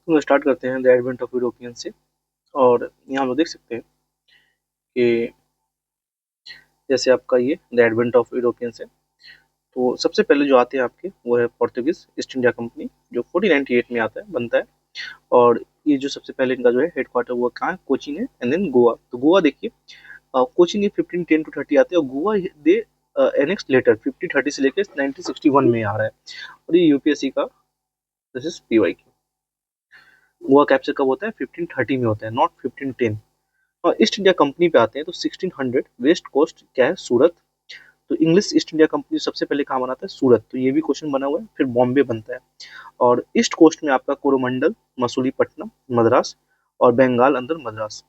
तो स्टार्ट करते हैं द एडवेंट ऑफ यूरोपियन से। और यहाँ हम लोग देख सकते हैं कि जैसे आपका ये द एडवेंट ऑफ यूरोपियन से, तो सबसे पहले जो आते हैं आपके वो है पोर्तुगीज ईस्ट इंडिया कंपनी, जो 1498 में आता है, बनता है। और ये जो सबसे पहले इनका जो है हेडक्वार्टर वो कहाँ है, कोचीन है। एंड देन गोवा, तो गोवा देखिए, कोचीन ये 1510 टू 30 आते हैं, और गोवा दे एनेक्स लेटर 1530 से लेकर 1961 में आ रहा है। और ये यूपीएससी का, दिस इज पीवाई की। गोवा कैप्चर कब होता है, 1530 में होता है, नॉट 1510। और ईस्ट इंडिया कंपनी पे आते हैं तो 1600 वेस्ट कोस्ट क्या है, सूरत। तो इंग्लिश ईस्ट इंडिया कंपनी सबसे पहले कहाँ बनाता है, सूरत, तो ये भी क्वेश्चन बना हुआ है। फिर बॉम्बे बनता है। और ईस्ट कोस्ट में आपका कोरोमंडल, मसूलीपट्टनम, मद्रास, और बंगाल अंदर मद्रास।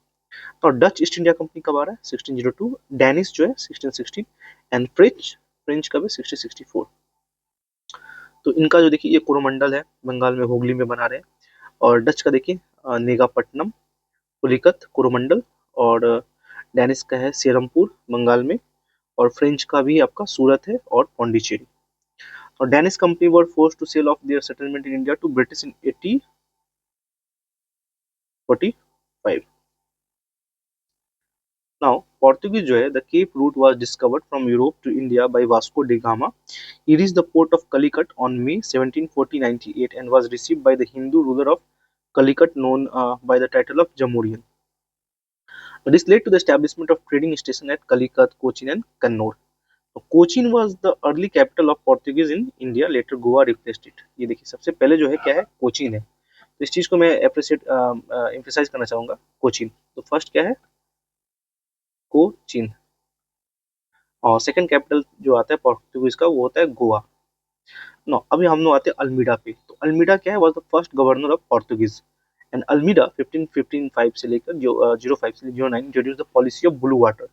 तो डच ईस्ट इंडिया कंपनी कब आ रहा है, 1602। डैनिश जो है 1616। एंड फ्रेंच, फ्रेंच कब है, 1664। तो इनका जो देखिए ये कोरोमंडल है, बंगाल में हुगली में बना रहे हैं। और डच का देखिए नेगापट्टनम, पुलिकत, कोरोमंडल। और डैनिश का है सेरमपुर, बंगाल में। और फ्रेंच का भी आपका सूरत है और पौंडीचेरी। और Danish company were force to sell off their settlement in India to British in 1845। Now Portuguese जो है, the Cape route was discovered from Europe to India by Vasco da Gama. He reached the port of Calicut on May 1740-98 and was received by the Hindu ruler of Calicut known by the title of Jamurian. This led to the establishment of trading stations at Calicut, Cochin and Kannur. Cochin was the early capital of Portuguese in India, later Goa replaced it. ये देखिए सबसे पहले जो है क्या है, कोचीन है। तो इस चीज को मैं अप्रिशिएट एम्फेसाइज करना चाहूंगा, कोचीन। तो फर्स्ट क्या है, कोचीन। और सेकंड कैपिटल जो आता है पोर्तुगीज का वो होता है गोवा। नो, अभी हम लोग आते हैं अल्मीडा पे। तो अल्मीडा क्या है, was the first governor of Portuguese. And Almeida 1515 से लेकर जो 05 से 09 introduce the policy of blue water.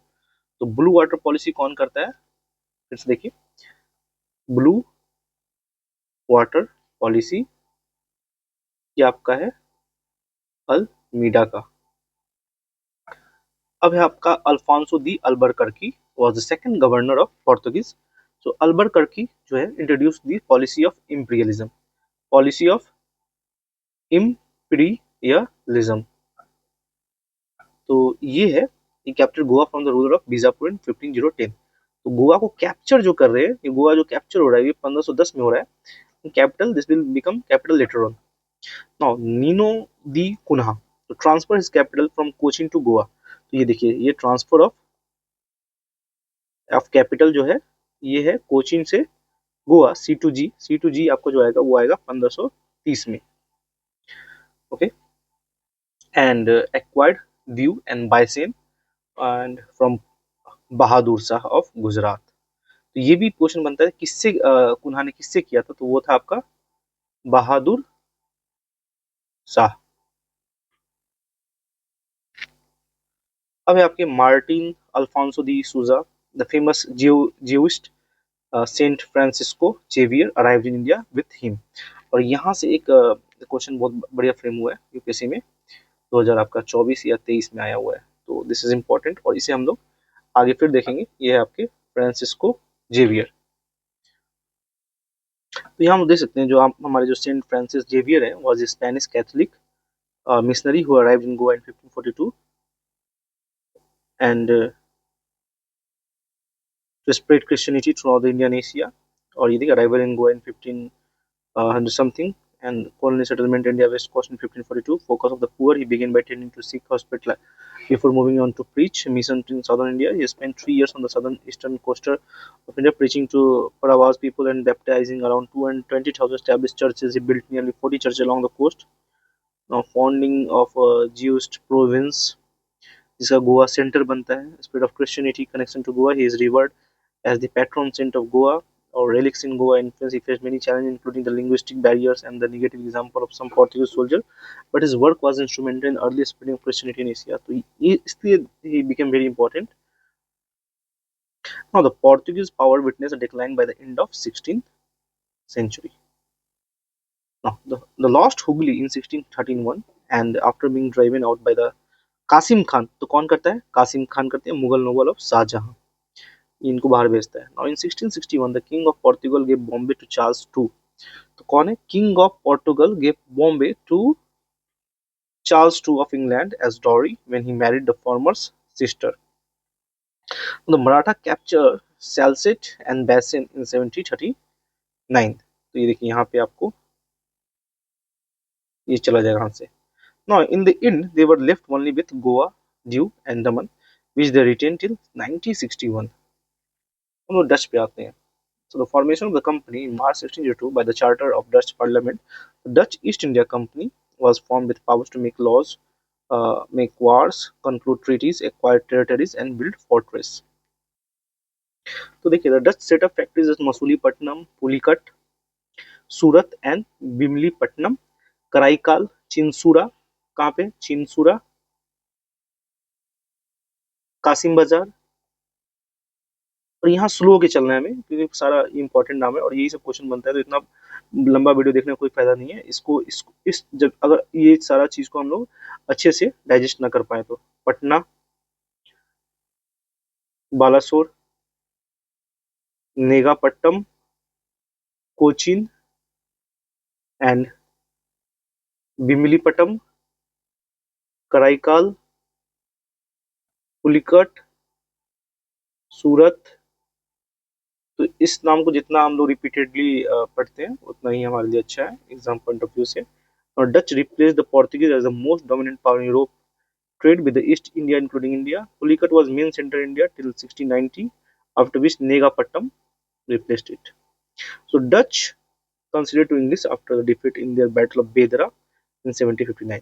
तो ब्लू वाटर पॉलिसी कौन करता है, फिर से देखिए, ब्लू वाटर पॉलिसी ये आपका है अल्मीडा का। अब है आपका Alfonso de Albuquerque, was the second governor of Portuguese. So Albuquerque जो है introduce the policy of imperialism, policy of imperialism. तो ये है, ये capture Goa from the ruler of Bijapur in 1510। तो गोवा को कैप्चर जो कर रहे हैं, ये गोवा जो कैप्चर हो रहा है ये 1510 में हो रहा है। Capital, this will become capital later on. Now Nino da Cunha तो transfer his capital from Cochin to Goa. तो ये देखिए, ये ट्रांसफर ऑफ कैपिटल जो है ये है कोचिन से गोवा, C2G। C2G आपको जो आएगा वो आएगा 1530 में। Okay, and acquired Diu and Bassein and from Bahadur Shah of Gujarat. तो ये भी क्वेश्चन बनता है किससे, कुन्हा ने किससे किया था, तो वो था आपका बहादुर शाह। अब है आपके Martin Alfonso de Sousa, the famous Jesuit saint Francisco Xavier arrived in India with him. और यहाँ से एक क्वेश्चन बहुत बढ़िया फ्रेम हुआ है यूपीएससी में, 2000 आपका 24 या 23 में आया हुआ है। तो दिस इज इम्पोर्टेंट और इसे हम लोग आगे फिर देखेंगे। ये है आपके फ्रांसिस्को जेवियर। तो यहाँ हम देख सकते हैं जो आप हमारे जो सेंट फ्रांसिस जेवियर है, was Spanish Catholic missionary who arrived in Goa in 1542 and to spread Christianity throughout the Indian Asia. और ये देखिए arrival in Goa in 1500 something and colony settlement India West Coast in 1542. Focus of the poor, he began by tending to sick hospital before moving on to preach mission in southern India. He spent 3 years on the southern eastern coast of India preaching to Paravas people and baptizing around 220,000 established churches. He built nearly 40 churches along the coast. Now founding of Jewish province जिसका Goa centre बनता है, spread of Christianity connection to Goa, he is revered as the patron saint of Goa. Or relics in Goa influence, he faced many challenges including the linguistic barriers and the negative example of some Portuguese soldier, but his work was instrumental in early spreading of Christianity in Asia. तो ये इसलिए he became very important. Now the Portuguese power witnessed a decline by the end of 16th century. Now the lost Hooghly in 1631 and after being driven out by the Qasim Khan, तो कौन करता है, कासिम खान करते हैं, Mughal Nobel of Shahjahan, इनको बाहर भेजता है। Now in 1661 the king of Portugal gave Bombay to Charles two. तो कौन है, king of Portugal gave Bombay to Charles II of England as dowry when he married the former's sister. The Maratha captured Salsette and Bassein in 1739. तो ये देखिए यहाँ पे आपको ये चला जाएगा यहाँ से. Now in the end they were left only with Goa, Diu and Daman, which they retained till 1961. हम लोग डच पे आते हैं. So the formation of the company in March 1602 by the charter of Dutch Parliament, the Dutch East India Company was formed with powers to make laws, make wars, conclude treaties, acquire territories, and build fortress. तो देखिए the Dutch set up factories at Masulipatnam, Pulicat, Surat and Bimlipatnam, Karaikal, Chinsura. कहाँ पे? चिंसूरा, कासिम बाजार. और यहाँ slow के चलना है हमें क्योंकि सारा इंपॉर्टेंट नाम है और यही सब क्वेश्चन बनता है, तो इतना लंबा वीडियो देखने का कोई फायदा नहीं है. इसको इस जब अगर ये सारा चीज को हम लोग अच्छे से डाइजेस्ट ना कर पाए तो. पटना, बालासोर, नेगापट्टम, कोचिन एंड बिमलीपट्टम, कराईकाल, पुलिकट, सूरत. तो इस नाम को जितना हम लोग रिपीटेडली पढ़ते हैं उतना ही हमारे लिए अच्छा है एग्जाम पॉइंट ऑफ व्यू से. और Dutch replace the Portuguese as the most dominant power in Europe trade with the East India including India. Pulicat was main center in India till 1690, after which Negapattam replaced it. So Dutch conceded to English after the defeat in their Battle of Bedra in 1759.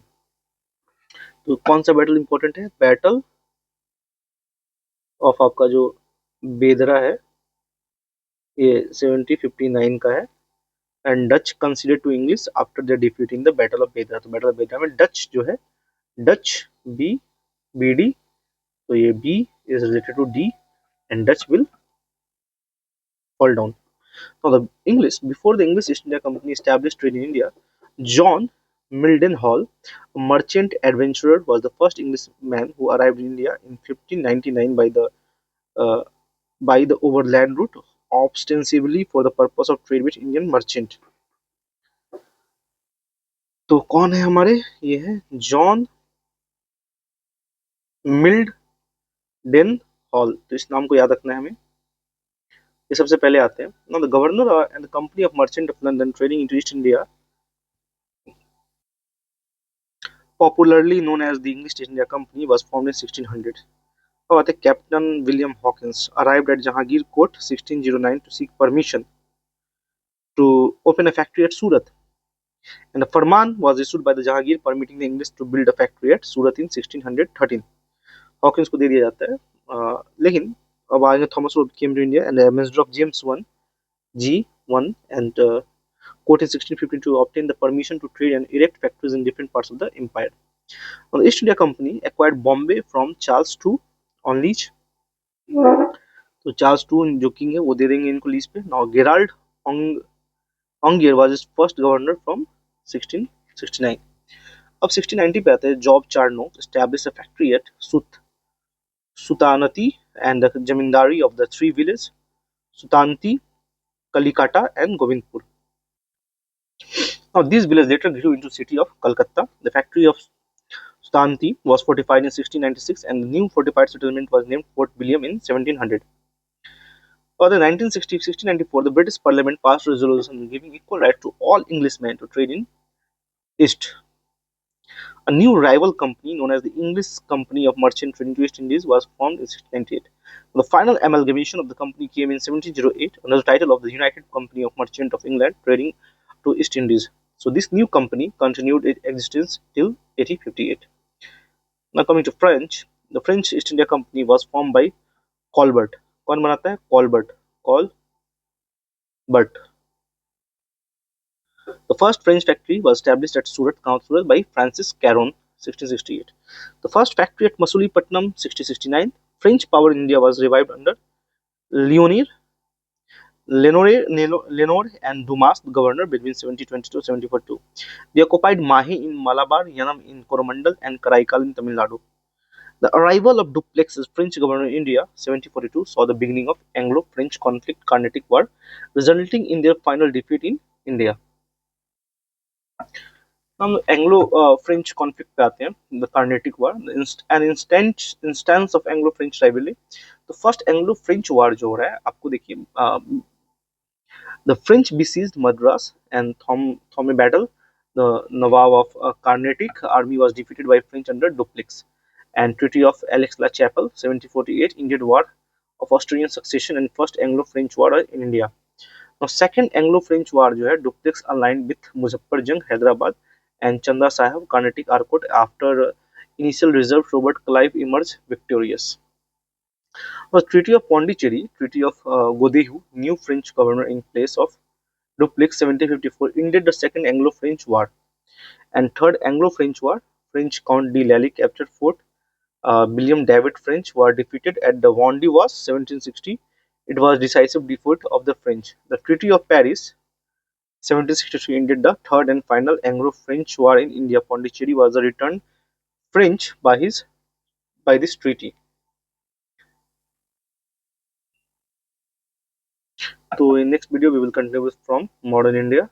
तो कौन सा battle important है? Battle of आपका जो बेदरा है ये 1759 का है. And Dutch consider to English after their defeat in the battle of Bedara. तो बैटल ऑफ बेदरा में डच जो है, डच बी बी डी, तो ये B is related to D and Dutch will fall down. Now, the English, before the English East India Company established trade in India, John Mildenhall, a merchant adventurer, was the first Englishman who arrived in India in 1599 uh, by the overland route, ostensibly for the purpose of trade with Indian merchant. तो कौन है हमारे? ये है John मिल्डेन hall. तो इस नाम को याद रखना है हमें. ये सबसे पहले आते हैं. Now, the governor and the company of merchant of London trading into East India, popularly known as the English East India Company, was formed in 1600. अब आते हैं captain William Hawkins arrived at Jahangir Court 1609 to seek permission to open a factory at Surat, and a farman was issued by the Jahangir permitting the English to build a factory at Surat in 1613. Hawkins को दे दिया जाता है. लेकिन अब आएंगे Thomas Roe came to India and ambassador of James one G1 and court in 1615 to obtain the permission to trade and erect factories in different parts of the empire. Now, the East India Company acquired Bombay from Charles II on lease. तो Charles two जो king है वो दे देंगे इनको lease पे. Now Gerald Aungier was his first governor from 1669. अब 1690 पे आते हैं. Job Charnock established a factory at Sutanati and the zamindari of the three villages Sutanti, Kalikata and Govindpur. Now these villages later grew into city of Calcutta. The factory of Sutanti was fortified in 1696 and the new fortified settlement was named Fort William in 1700. By the 1694, the British Parliament passed a resolution giving equal right to all Englishmen to trade in East. A new rival company known as the English Company of Merchant Trading to East Indies was formed in 1698. The final amalgamation of the company came in 1708 under the title of the United Company of Merchant of England Trading to East Indies. So this new company continued its existence till 1858. Now coming to French, the French East India Company was formed by Colbert. कौन बनाता है? Colbert. Colbert. The first French factory was established at Surat, Surat by Francis Caron, 1668. The first factory at Masulipatam, 1669. French power in India was revived under Leonore and Dumas, the governor between 1722 to 1742. They occupied Mahe in Malabar, Yanam in Coromandel, and Karaikal in Tamil Nadu. The arrival of Dupleix as French governor in India, 1742, saw the beginning of Anglo-French conflict, Carnatic War, resulting in their final defeat in India. हम Anglo French conflict पे आते हैं, the Carnatic war, an instance of Anglo French rivalry. तो first Anglo French वार जो हो रहा है, आपको देखिए, the French besieged Madras and Thome battle. The Nawab of Carnatic army was defeated by French under Dupleix. And Treaty of Aix-la-Chapelle, 1748, Indian War of Austrian Succession and First Anglo-French War in India. Now, Second Anglo-French War जो है, Dupleix aligned with Muzaffarjung, Hyderabad, and Chanda Sahib, Carnatic Arcot. After initial reserve, Robert Clive emerged victorious. The Treaty of Pondicherry, Treaty of Godehu, new French governor in place of Dupleix, 1754, ended the Second Anglo-French War. And Third Anglo-French War, French Count de Lally captured Fort William David. French were defeated at the Vendée was 1760. It was decisive defeat of the French. The Treaty of Paris 1763 ended the third and final Anglo-French War in India. Pondicherry was the returned French by this treaty. So in next video we will continue with from modern India.